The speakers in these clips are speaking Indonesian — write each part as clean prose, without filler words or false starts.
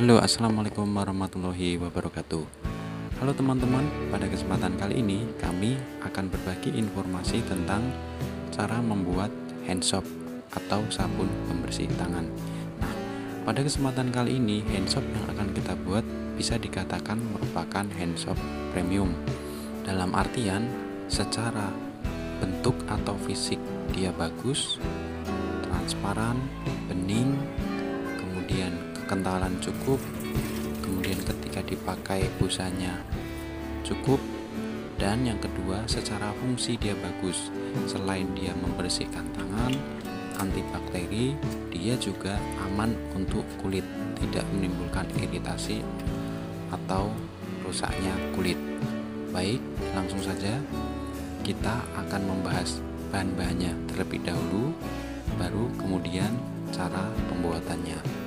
Halo, assalamualaikum warahmatullahi wabarakatuh. Halo teman-teman, pada kesempatan kali ini kami akan berbagi informasi tentang cara membuat hand soap atau sabun pembersih tangan. Nah, pada kesempatan kali ini hand soap yang akan kita buat bisa dikatakan merupakan hand soap premium. Dalam artian secara bentuk atau fisik dia bagus, transparan, bening, kemudian kekentalan cukup, kemudian ketika dipakai busanya cukup, dan yang kedua secara fungsi dia bagus. Selain dia membersihkan tangan, antibakteri, dia juga aman untuk kulit, tidak menimbulkan iritasi atau rusaknya kulit. Baik, langsung saja kita akan membahas bahan-bahannya terlebih dahulu, baru kemudian cara pembuatannya.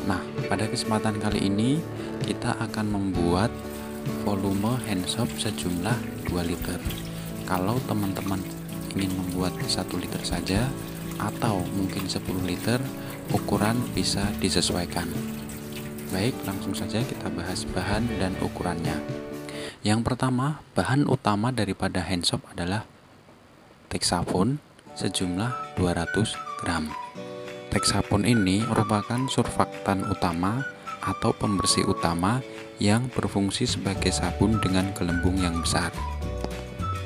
Nah, pada kesempatan kali ini kita akan membuat volume hand soap sejumlah 2 liter. Kalau teman-teman ingin membuat 1 liter saja atau mungkin 10 liter, ukuran bisa disesuaikan. Baik, langsung saja kita bahas bahan dan ukurannya. Yang pertama, bahan utama daripada hand soap adalah Texafon sejumlah 200 gram. Texafon ini merupakan surfaktan utama atau pembersih utama yang berfungsi sebagai sabun dengan gelembung yang besar.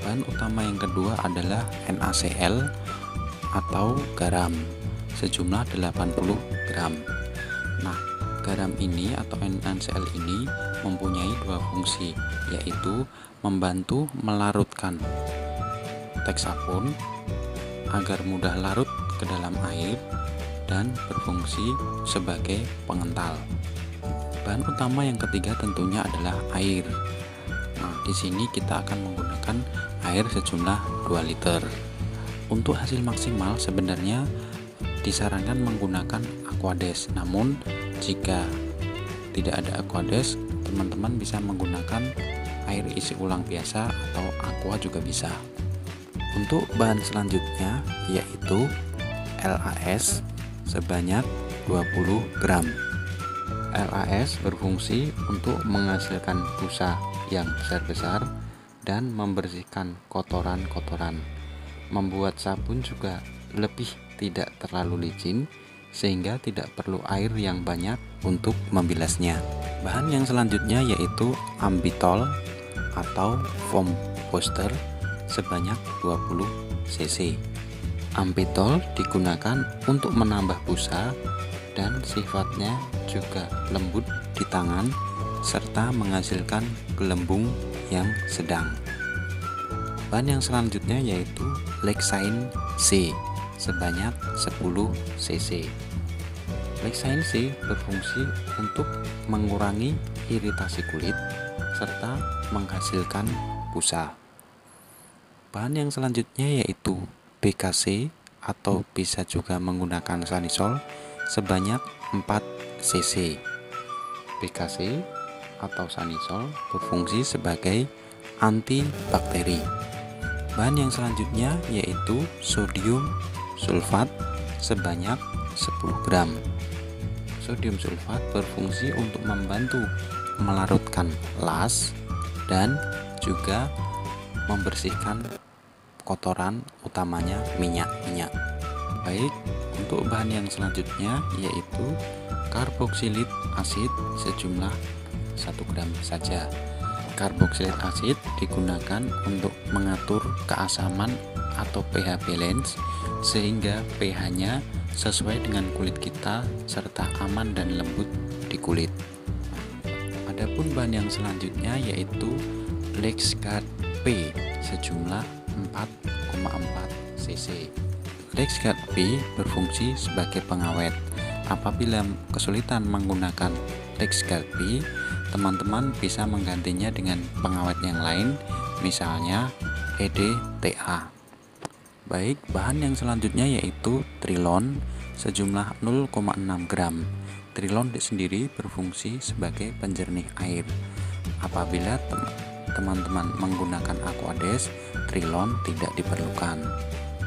Bahan utama yang kedua adalah NaCl atau garam sejumlah 80 gram. Nah, garam ini atau NaCl ini mempunyai dua fungsi, yaitu membantu melarutkan Texafon agar mudah larut ke dalam air dan berfungsi sebagai pengental. Bahan utama yang ketiga tentunya adalah air. Nah, di sini kita akan menggunakan air sejumlah 2 liter. Untuk hasil maksimal sebenarnya disarankan menggunakan Aquades. Namun jika tidak ada Aquades, teman-teman bisa menggunakan air isi ulang biasa atau aqua juga bisa. Untuk bahan selanjutnya yaitu LAS sebanyak 20 gram. LAS berfungsi untuk menghasilkan busa yang besar-besar dan membersihkan kotoran-kotoran. Membuat sabun juga lebih tidak terlalu licin sehingga tidak perlu air yang banyak untuk membilasnya. Bahan yang selanjutnya yaitu Ambitol atau foam booster sebanyak 20 cc. Ambitol digunakan untuk menambah busa dan sifatnya juga lembut di tangan serta menghasilkan gelembung yang sedang. Bahan yang selanjutnya yaitu Lexine C sebanyak 10 cc. Lexine C berfungsi untuk mengurangi iritasi kulit serta menghasilkan busa. Bahan yang selanjutnya yaitu BKC atau bisa juga menggunakan Sanisol sebanyak 4 cc. BKC atau Sanisol berfungsi sebagai antibakteri. Bahan yang selanjutnya yaitu sodium sulfat sebanyak 10 gram. Sodium sulfat berfungsi untuk membantu melarutkan las dan juga membersihkan kotoran, utamanya minyak-minyak. Baik, untuk bahan yang selanjutnya yaitu karboksilik asid sejumlah 1 gram saja. Karboksilik asid digunakan untuk mengatur keasaman atau pH balance sehingga pH-nya sesuai dengan kulit kita serta aman dan lembut di kulit. Adapun bahan yang selanjutnya yaitu Lexguard P sejumlah 4,4 cc. Lexguard P berfungsi sebagai pengawet. Apabila kesulitan menggunakan Lexguard P, teman-teman bisa menggantinya dengan pengawet yang lain, misalnya EDTA. Baik, bahan yang selanjutnya yaitu Trilon sejumlah 0,6 gram. Trilon sendiri berfungsi sebagai penjernih air. Apabila teman-teman menggunakan Aquades, Trilon tidak diperlukan.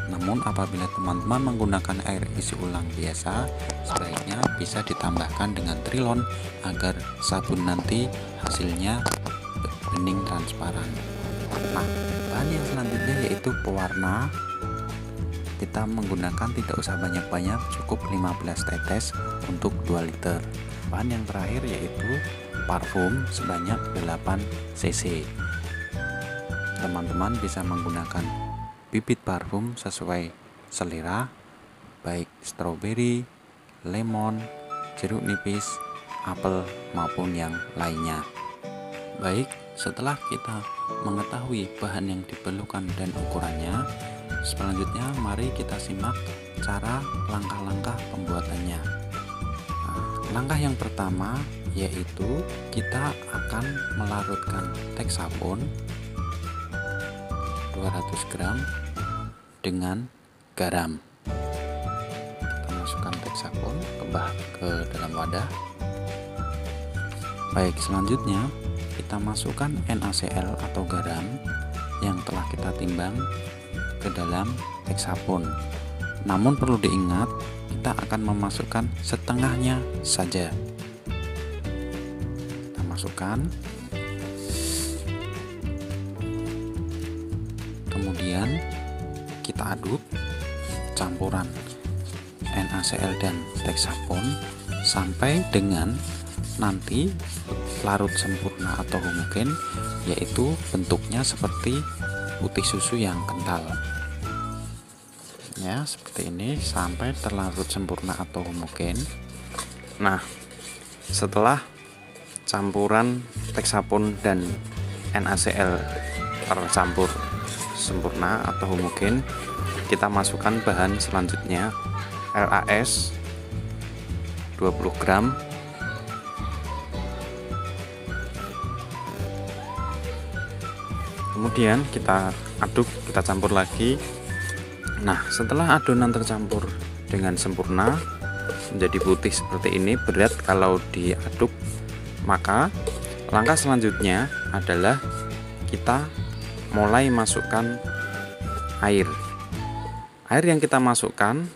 Namun apabila teman-teman menggunakan air isi ulang biasa, sebaiknya bisa ditambahkan dengan trilon agar sabun nanti hasilnya bening transparan. Nah, bahan yang selanjutnya yaitu pewarna. Kita menggunakan tidak usah banyak-banyak, cukup 15 tetes untuk 2 liter. Bahan yang terakhir yaitu parfum sebanyak 8 cc. Teman-teman bisa menggunakan bibit parfum sesuai selera, baik stroberi, lemon, jeruk nipis, apel maupun yang lainnya. Baik, setelah kita mengetahui bahan yang diperlukan dan ukurannya, selanjutnya mari kita simak cara langkah-langkah pembuatannya. Nah, langkah yang pertama yaitu kita akan melarutkan teks sabun 200 gram dengan garam. Kita masukkan teks sabun ke dalam wadah. Baik, selanjutnya kita masukkan NaCl atau garam yang telah kita timbang ke dalam teks sabun. Namun perlu diingat, kita akan memasukkan setengahnya saja. Kita masukkan, kemudian kita aduk campuran NaCl dan teks sabun sampai dengan nanti larut sempurna atau homogen, yaitu bentuknya seperti putih susu yang kental. Ya, seperti ini sampai terlarut sempurna atau homogen. Nah, setelah campuran teks sabun dan NaCl tercampur sempurna atau homogen, kita masukkan bahan selanjutnya, LAS 20 gram, kemudian kita aduk, kita campur lagi. Nah, setelah adonan tercampur dengan sempurna menjadi putih seperti ini, berat kalau diaduk, maka langkah selanjutnya adalah kita mulai masukkan air. Air yang kita masukkan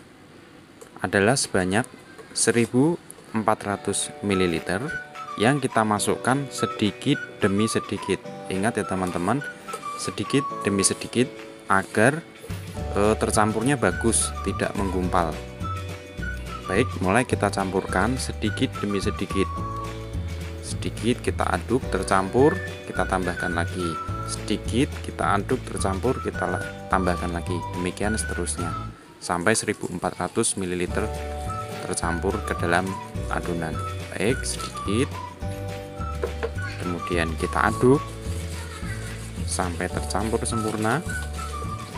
adalah sebanyak 1400 ml yang kita masukkan sedikit demi sedikit. Ingat ya teman-teman, sedikit demi sedikit agar tercampurnya bagus, tidak menggumpal. Baik, mulai kita campurkan sedikit demi sedikit. Sedikit kita aduk, tercampur, kita tambahkan lagi. Sedikit kita aduk, tercampur, kita tambahkan lagi. Demikian seterusnya sampai 1400 ml tercampur ke dalam adonan. Baik, sedikit, kemudian kita aduk sampai tercampur sempurna.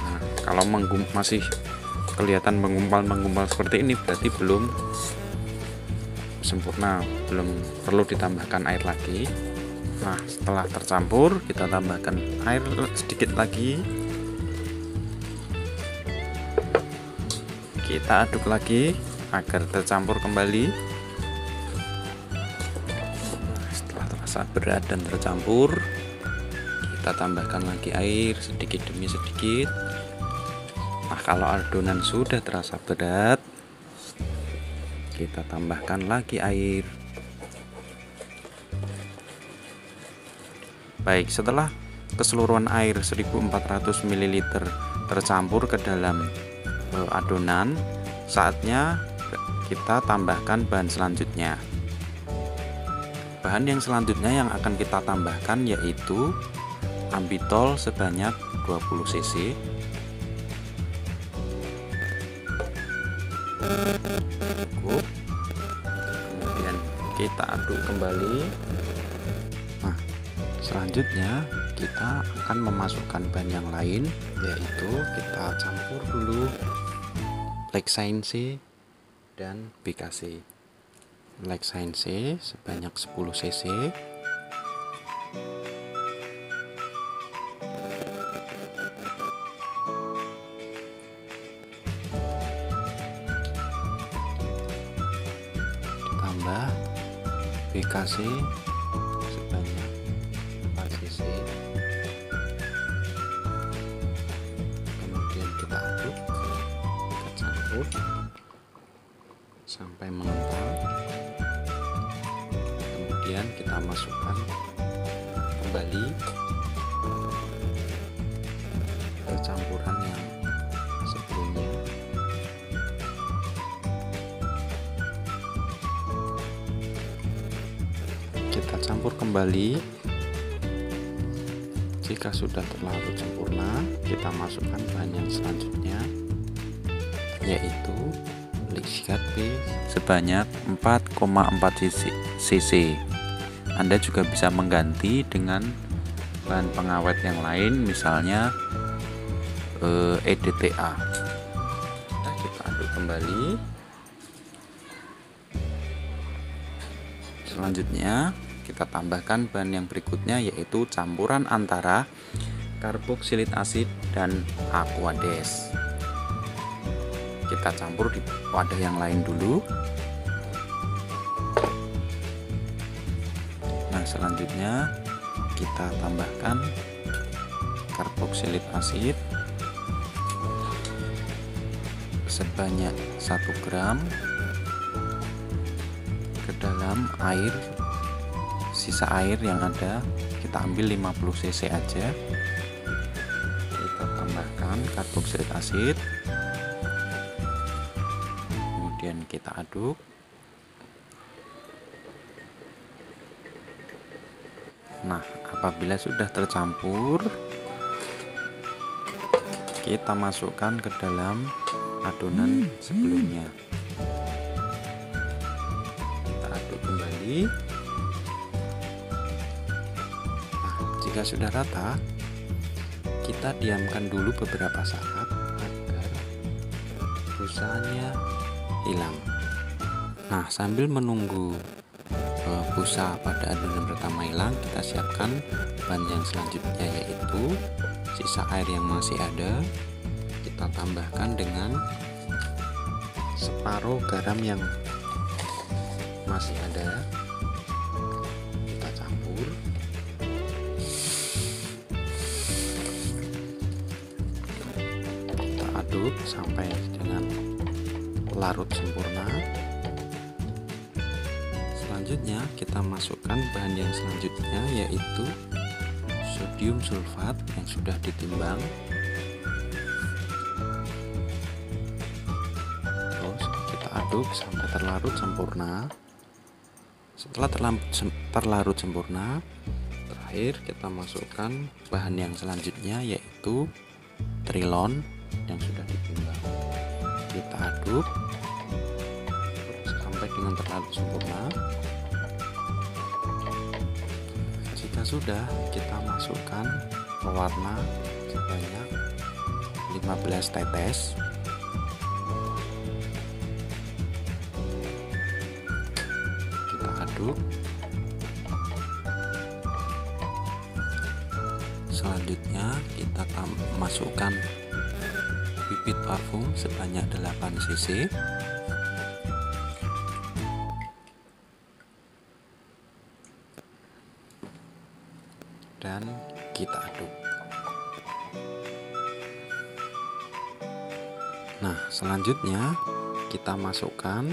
Nah, kalau masih kelihatan menggumpal seperti ini, berarti belum sempurna, belum perlu ditambahkan air lagi. Nah, setelah tercampur, kita tambahkan air sedikit lagi. Kita aduk lagi agar tercampur kembali. Nah, setelah terasa berat dan tercampur, kita tambahkan lagi air sedikit demi sedikit. Nah, kalau adonan sudah terasa berat, kita tambahkan lagi air. Baik, setelah keseluruhan air 1400 ml tercampur ke dalam adonan, saatnya kita tambahkan bahan selanjutnya. Bahan yang selanjutnya yang akan kita tambahkan yaitu ambitol sebanyak 20 cc, kemudian kita aduk kembali. Nah, selanjutnya kita akan memasukkan bahan yang lain, yaitu kita campur dulu Lexine C dan BKC. Lexine C sebanyak 10 cc, ditambah BKC sebanyak 4 cc, kemudian kita aduk. campur sampai mengental. Kemudian kita masukkan kembali ke campuran yang sebelumnya. Kita campur kembali. Jika sudah terlarut sempurna, kita masukkan bahan yang selanjutnya, yaitu lixiviate B sebanyak 4,4 cc. Anda juga bisa mengganti dengan bahan pengawet yang lain, misalnya EDTA. Kita aduk kembali. Selanjutnya kita tambahkan bahan yang berikutnya, yaitu campuran antara karboksilik asid dan aquades. Kita campur di wadah yang lain dulu. Nah, selanjutnya kita tambahkan karboksilik asid sebanyak 1 gram ke dalam air. Sisa air yang ada kita ambil 50 cc aja. Kita tambahkan karboksilik asid, kemudian kita aduk. Nah, apabila sudah tercampur, kita masukkan ke dalam adonan sebelumnya. Kita aduk kembali. Jika sudah rata, kita diamkan dulu beberapa saat agar busanya hilang. Nah, sambil menunggu busa pada adonan pertama hilang, kita siapkan bahan yang selanjutnya, yaitu sisa air yang masih ada. Kita tambahkan dengan separuh garam yang masih ada. Kita campur. Aduk sampai dengan larut sempurna. Selanjutnya kita masukkan bahan yang selanjutnya, yaitu sodium sulfat yang sudah ditimbang. Terus kita aduk sampai terlarut sempurna. Setelah terlarut sempurna, terakhir kita masukkan bahan yang selanjutnya, yaitu trilon yang sudah ditimbang. Kita aduk sampai dengan terlarut sempurna. Jika sudah, kita masukkan pewarna sebanyak 15 tetes. Kita aduk. Selanjutnya kita masukkan bibit parfum sebanyak 8 cc. Dan kita aduk. Nah, selanjutnya kita masukkan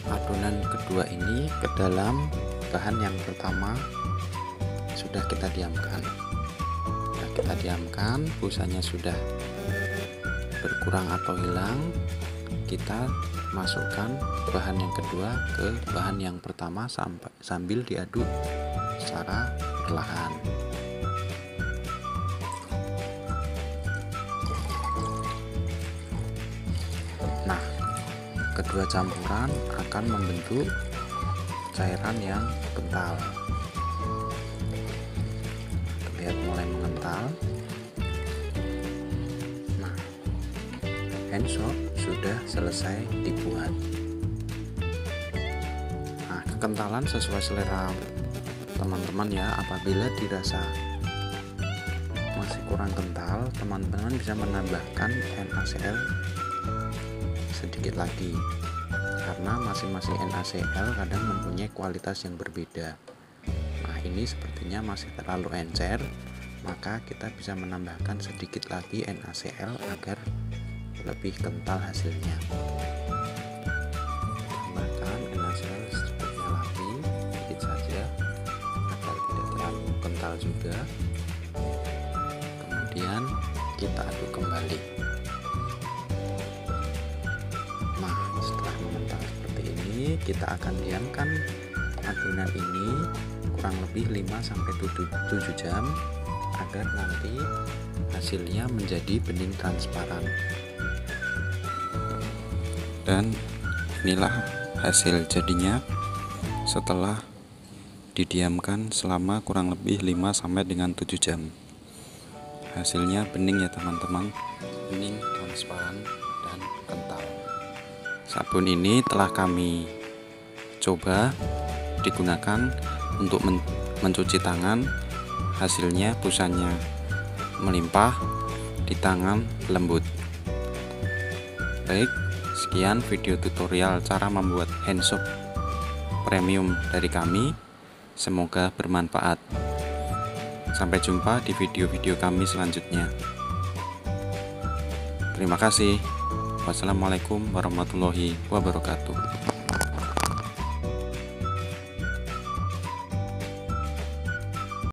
adonan kedua ini ke dalam bahan yang pertama sudah kita diamkan. Nah, kita diamkan, busanya sudah berkurang atau hilang. Kita masukkan bahan yang kedua ke bahan yang pertama sambil diaduk secara perlahan. Nah, kedua campuran akan membentuk cairan yang kental. Terlihat mulai mengental. Hand soap sudah selesai dibuat. Nah, kekentalan sesuai selera teman-teman ya. Apabila dirasa masih kurang kental, teman-teman bisa menambahkan NaCl sedikit lagi, karena masing-masing NaCl kadang mempunyai kualitas yang berbeda. Nah, ini sepertinya masih terlalu encer, maka kita bisa menambahkan sedikit lagi NaCl agar lebih kental hasilnya. Tambahkan enasel secukupnya lagi, sedikit saja agar tidak terlalu kental juga. Kemudian kita aduk kembali. Nah, setelah mengental seperti ini, kita akan diamkan adonan ini kurang lebih 5-7 jam agar nanti hasilnya menjadi bening transparan. Dan inilah hasil jadinya setelah didiamkan selama kurang lebih 5-7 jam. Hasilnya bening ya teman-teman, bening, transparan, dan kental. Sabun ini telah kami coba digunakan untuk mencuci tangan. Hasilnya busanya melimpah, di tangan lembut. Baik, sekian video tutorial cara membuat hand soap premium dari kami. Semoga bermanfaat. Sampai jumpa di video-video kami selanjutnya. Terima kasih. Wassalamualaikum warahmatullahi wabarakatuh.